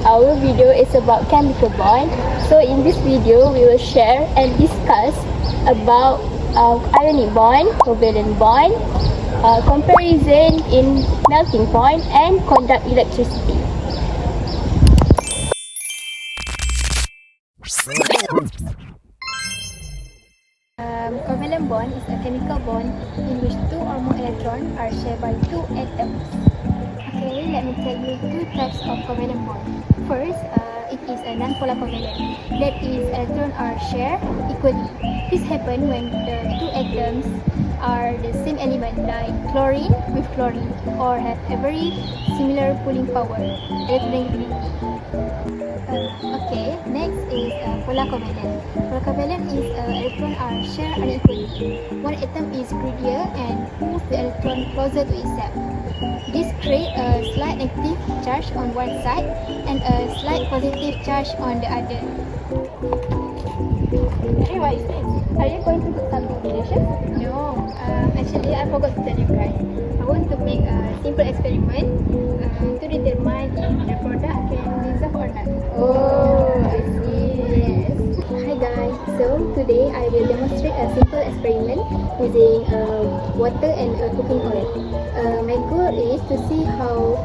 our video is about chemical bond. So in this video, we will share and discuss about ionic bond, covalent bond, comparison in melting point, and conduct electricity. Covalent bond is a chemical bond in which two or more electrons are shared by two atoms. Okay, let me tell you two types of covalent bond. First, it is a non-polar covalent. That is, electrons are shared equally. This happens when the two atoms are the same element, like chlorine with chlorine, or have a very similar pulling power, electronegativity. Okay, next is polar covalent. Polar covalent is electrons are shared unequally. One atom is greedier and moves the electron closer to itself. This creates a slight negative charge on one side and a slight positive charge on the other. Hey, what is this? Are you going to do something delicious? No, actually I forgot to tell you guys. I want to make a simple experiment to determine if the product can dissolve or not. Oh, I see. Yes. Hi guys, so today I will demonstrate a simple experiment using water and cooking oil. My goal is to see how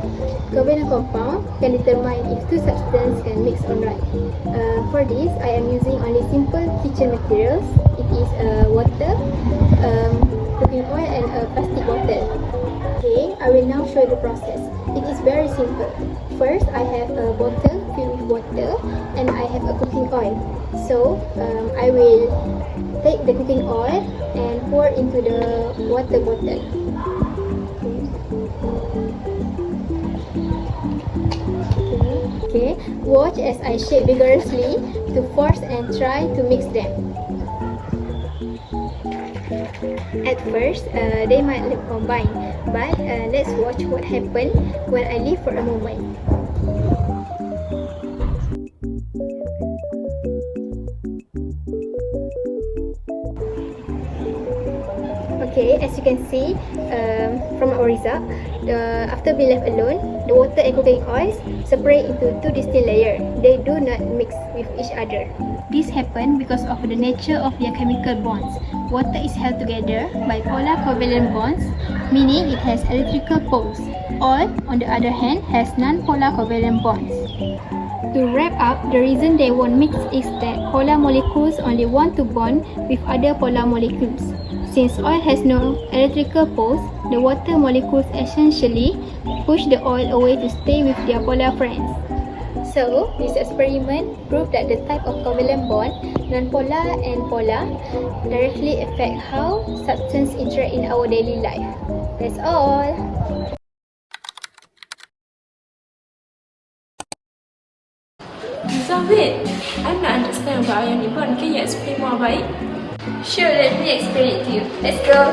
covalent compound can determine if two substances can mix or not. For this, I am using only simple kitchen materials. It is water, cooking oil, and a plastic bottle. Okay, I will now show you the process. It is very simple. First, I have a bottle filled with water and I have a cooking oil. So, I will take the cooking oil and pour into the water bottle. Okay, watch as I shake vigorously to force and try to mix them. At first, they might look combined, but let's watch what happens when I leave for a moment. Okay, as you can see from our result, after being left alone, the water and cooking oils separate into two distinct layers. They do not mix with each other. This happens because of the nature of their chemical bonds. Water is held together by polar covalent bonds, meaning it has electrical poles. Oil, on the other hand, has non-polar covalent bonds. To wrap up, the reason they won't mix is that polar molecules only want to bond with other polar molecules. Since oil has no electrical poles, the water molecules essentially push the oil away to stay with their polar friends. So, this experiment proved that the type of covalent bond, non-polar and polar, directly affect how substances interact in our daily life. That's all! Zahid, I'm not understand about ionic bond. Can you explain more about it? Sure, let me explain it to you. Let's go!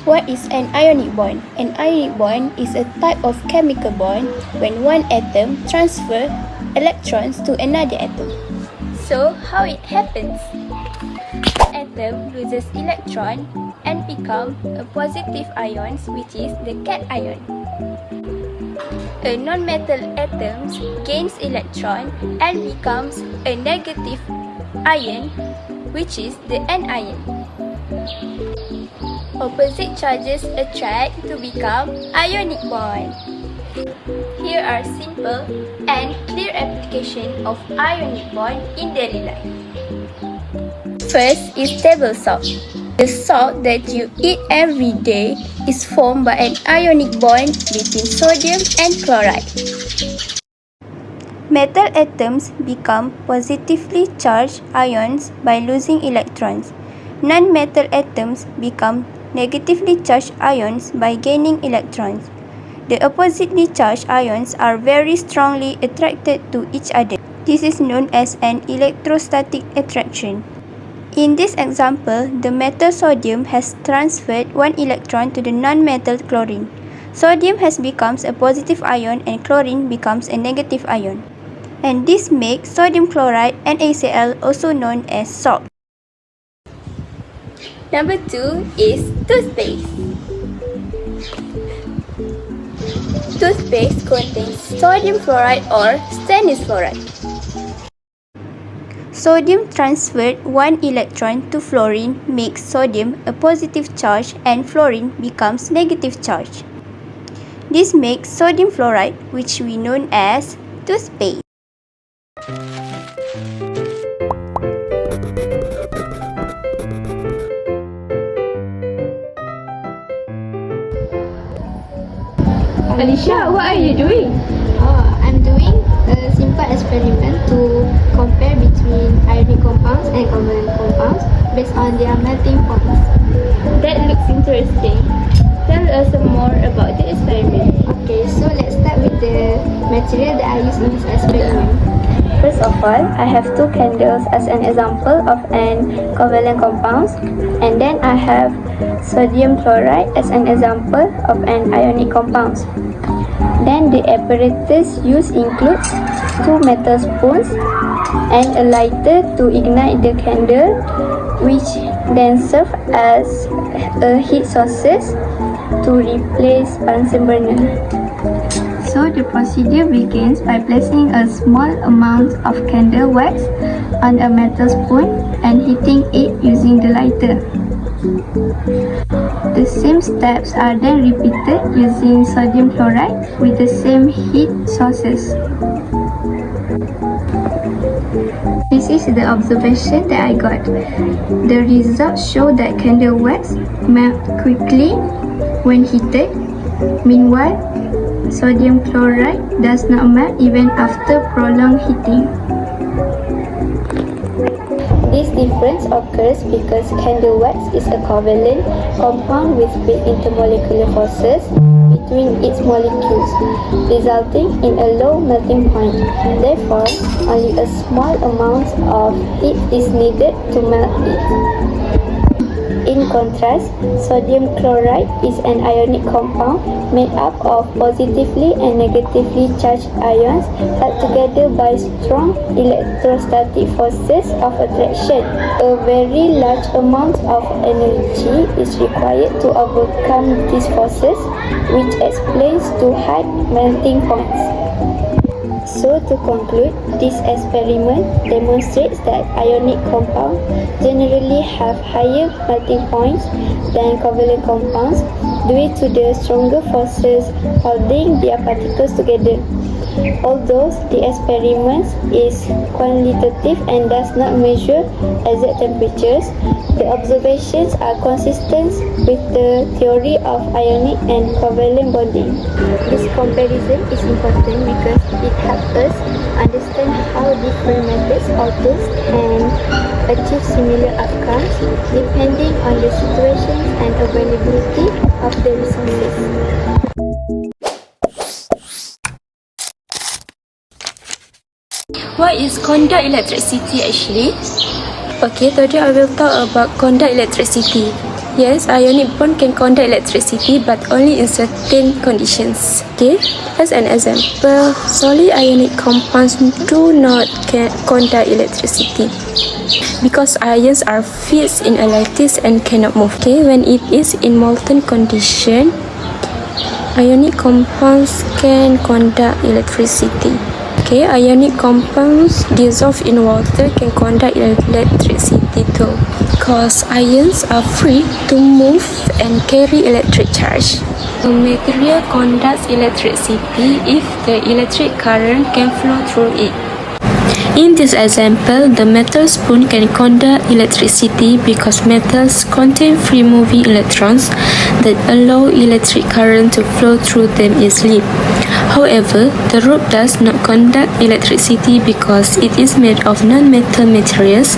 What is an ionic bond? An ionic bond is a type of chemical bond when one atom transfers electrons to another atom. So, how it happens? The atom loses electron and become a positive ion, which is the cation. A non-metal atom gains electron and becomes a negative ion, which is the anion. Opposite charges attract to become ionic bond. Here are simple and clear application of ionic bond in daily life. First is table salt. The salt that you eat every day is formed by an ionic bond between sodium and chloride. Metal atoms become positively charged ions by losing electrons. Non-metal atoms become negatively charged ions by gaining electrons. The oppositely charged ions are very strongly attracted to each other. This is known as an electrostatic attraction. In this example, the metal sodium has transferred one electron to the non-metal chlorine. Sodium has becomes a positive ion and chlorine becomes a negative ion. And this makes sodium chloride, NaCl, also known as salt. Number 2 is toothpaste. toothpaste contains sodium fluoride or stannous fluoride. Sodium transferred one electron to fluorine makes sodium a positive charge and fluorine becomes negative charge. This makes sodium fluoride, which we know as toothpaste. Alicia, what are you doing? I'm doing a simple experiment to compare between ionic compounds and covalent compounds based on their melting points. That looks interesting. Tell us more about the experiment. Okay, so let's start with the material that I use in this experiment. First of all, I have two candles as an example of an covalent compound, and then I have sodium chloride as an example of an ionic compound. Then the apparatus used includes two metal spoons and a lighter to ignite the candle, which then serve as a heat source to replace Bunsen burner. So the procedure begins by placing a small amount of candle wax on a metal spoon and heating it using the lighter. The same steps are then repeated using sodium chloride with the same heat sources. This is the observation that I got. The results show that candle wax melt quickly when heated. Meanwhile, sodium chloride does not melt even after prolonged heating. This difference occurs because candle wax is a covalent compound with big intermolecular forces between its molecules, resulting in a low melting point. Therefore, only a small amount of heat is needed to melt it. In contrast, sodium chloride is an ionic compound made up of positively and negatively charged ions held together by strong electrostatic forces of attraction. A very large amount of energy is required to overcome these forces, which explains two high melting points. So to conclude, this experiment demonstrates that ionic compounds generally have higher melting points than covalent compounds due to the stronger forces holding their particles together. Although the experiment is quantitative and does not measure exact temperatures, the observations are consistent with the theory of ionic and covalent bonding. This comparison is important because it helps us understand how different methods or tools can achieve similar outcomes depending on the situations and availability of the resources. What is conduct electricity actually? Okay, today I will talk about conduct electricity. Yes, ionic bond can conduct electricity but only in certain conditions. Okay, as an example, solid ionic compounds do not conduct electricity because ions are fixed in a lattice and cannot move. Okay, when it is in molten condition, ionic compounds can conduct electricity. Okay, ionic compounds dissolved in water can conduct electricity too, because ions are free to move and carry electric charge. The material conducts electricity if the electric current can flow through it. In this example, the metal spoon can conduct electricity because metals contain free-moving electrons that allow electric current to flow through them easily. However, the rope does not conduct electricity because it is made of non-metal materials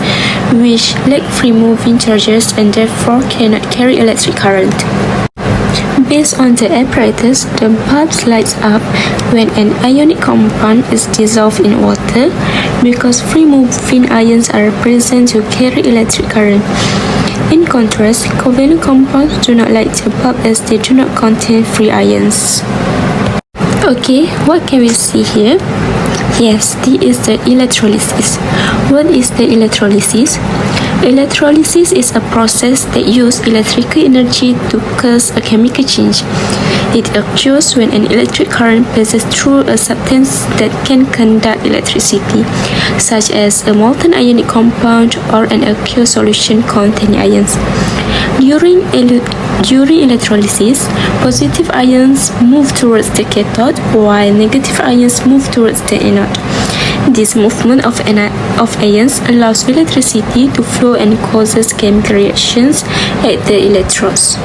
which lack free-moving charges and therefore cannot carry electric current. Based on the apparatus, the bulb lights up when an ionic compound is dissolved in water because free-moving ions are present to carry electric current. In contrast, covalent compounds do not light the bulb as they do not contain free ions. Okay, what can we see here? Yes, this is the electrolysis. What is the electrolysis? Electrolysis is a process that uses electrical energy to cause a chemical change. It occurs when an electric current passes through a substance that can conduct electricity, such as a molten ionic compound or an aqueous solution containing ions. During electrolysis, positive ions move towards the cathode, while negative ions move towards the anode. This movement of ions allows electricity to flow and causes chemical reactions at the electrodes.